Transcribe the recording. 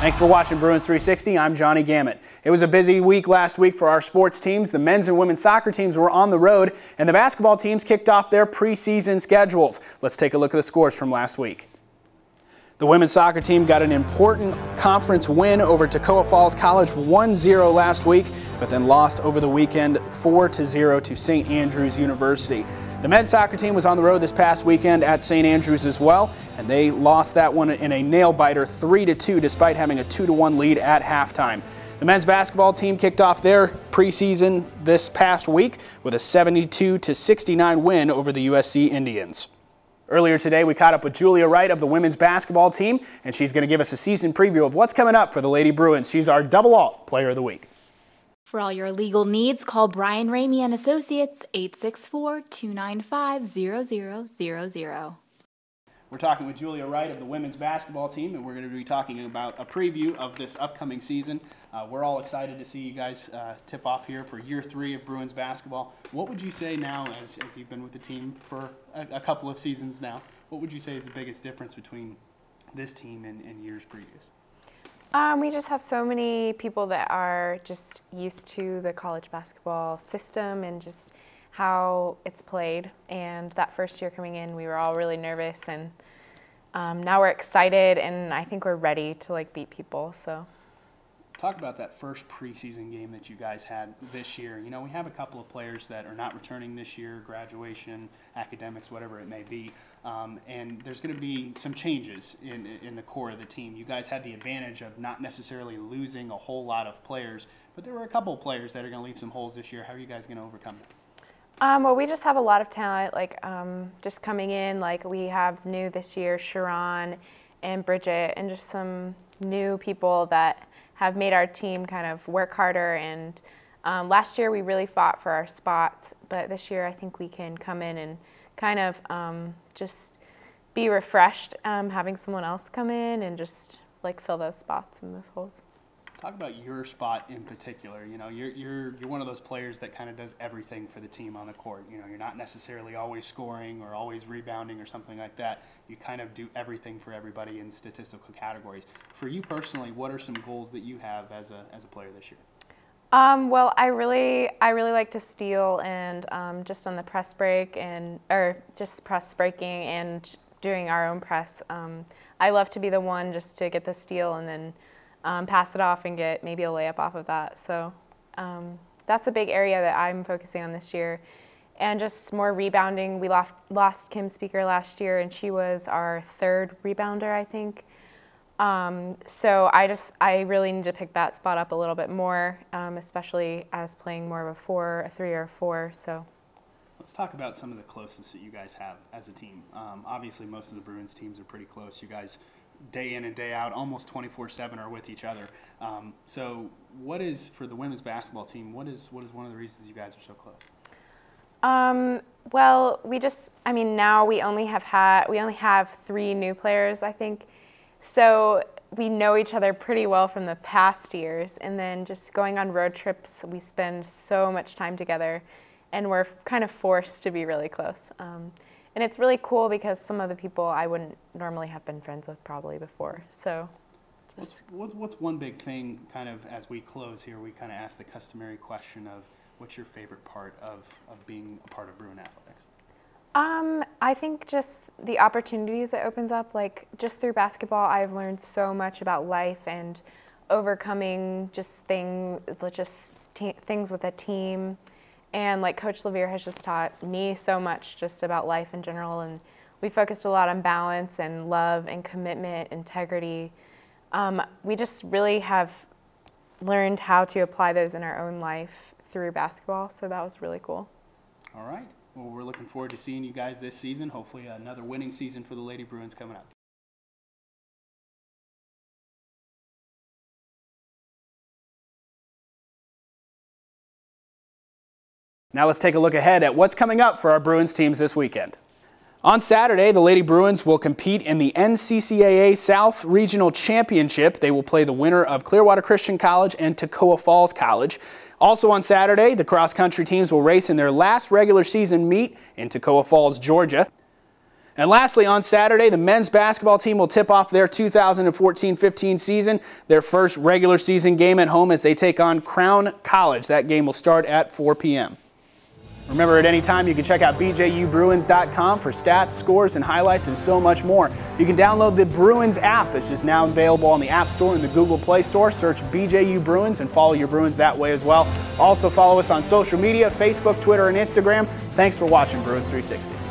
Thanks for watching Bruins 360. I'm Johnny Gammett. It was a busy week last week for our sports teams. The men's and women's soccer teams were on the road, and the basketball teams kicked off their preseason schedules. Let's take a look at the scores from last week. The women's soccer team got an important conference win over Toccoa Falls College 1-0 last week, but then lost over the weekend 4-0 to St. Andrews University. The men's soccer team was on the road this past weekend at St. Andrews as well, and they lost that one in a nail-biter 3-2 despite having a 2-1 lead at halftime. The men's basketball team kicked off their preseason this past week with a 72-69 win over the USC Indians. Earlier today, we caught up with Julia Wright of the women's basketball team, and she's going to give us a season preview of what's coming up for the Lady Bruins. She's our Double Alt Player of the Week. For all your legal needs, call Brian Ramey and Associates, 864-295-0000. We're talking with Julia Wright of the women's basketball team, and we're going to be talking about a preview of this upcoming season. We're all excited to see you guys tip off here for year 3 of Bruins basketball. What would you say now, as you've been with the team for a couple of seasons now, what would you say is the biggest difference between this team and years previous? We just have so many people that are just used to the college basketball system and just how it's played. And that first year coming in, we were all really nervous, and now we're excited, and I think we're ready to beat people. So, talk about that first preseason game that you guys had this year. You know, we have a couple of players that are not returning this year, graduation, academics, whatever it may be, and there's going to be some changes in the core of the team. You guys had the advantage of not necessarily losing a whole lot of players, but there were a couple of players that are going to leave some holes this year. How are you guys going to overcome that? Well, we just have a lot of talent, just coming in. We have new this year, Sharon and Bridget, and just some new people that have made our team kind of work harder. And last year we really fought for our spots, but this year I think we can come in and kind of just be refreshed, having someone else come in and just fill those spots and those holes. Talk about your spot in particular. You know, you're one of those players that kind of does everything for the team on the court. You know, you're not necessarily always scoring or always rebounding or something like that. You kind of do everything for everybody in statistical categories. For you personally, what are some goals that you have as a player this year? Well, I really like to steal and just on the press break or just press breaking and doing our own press. I love to be the one just to get the steal and then pass it off and get maybe a layup off of that. So that's a big area that I'm focusing on this year. And just more rebounding. We lost Kim Speaker last year, and she was our 3rd rebounder, I think. So I really need to pick that spot up a little bit more, especially as playing more of a 3 or a 4. So let's talk about some of the closeness that you guys have as a team. Obviously, most of the Bruins teams are pretty close. You guys, day in and day out, almost 24/7 are with each other. So what is, for the women's basketball team, what is one of the reasons you guys are so close? Well, now we only have 3 new players, I think. So we know each other pretty well from the past years, and then just going on road trips, we spend so much time together, and we're kind of forced to be really close. And it's really cool because some of the people I wouldn't normally have been friends with probably before. So, what's one big thing, kind of as we close here, we kind of ask the customary question of what's your favorite part of being a part of Bruin athletics? I think just the opportunities it opens up. Just through basketball, I've learned so much about life and overcoming just things with a team. And Coach Levere has just taught me so much just about life in general. And we focused a lot on balance and love and commitment, integrity. We just really have learned how to apply those in our own life through basketball. So that was really cool. All right. Well, we're looking forward to seeing you guys this season. Hopefully another winning season for the Lady Bruins coming up. Now let's take a look ahead at what's coming up for our Bruins teams this weekend. On Saturday, the Lady Bruins will compete in the NCCAA South Regional Championship. They will play the winner of Clearwater Christian College and Toccoa Falls College. Also on Saturday, the cross-country teams will race in their last regular season meet in Toccoa Falls, Georgia. And lastly, on Saturday, the men's basketball team will tip off their 2014-15 season, their first regular season game at home as they take on Crown College. That game will start at 4 p.m. Remember, at any time, you can check out bjubruins.com for stats, scores, and highlights, and so much more. You can download the Bruins app. It's just now available on the App Store and the Google Play Store. Search BJU Bruins and follow your Bruins that way as well. Also follow us on social media, Facebook, Twitter, and Instagram. Thanks for watching Bruins 360.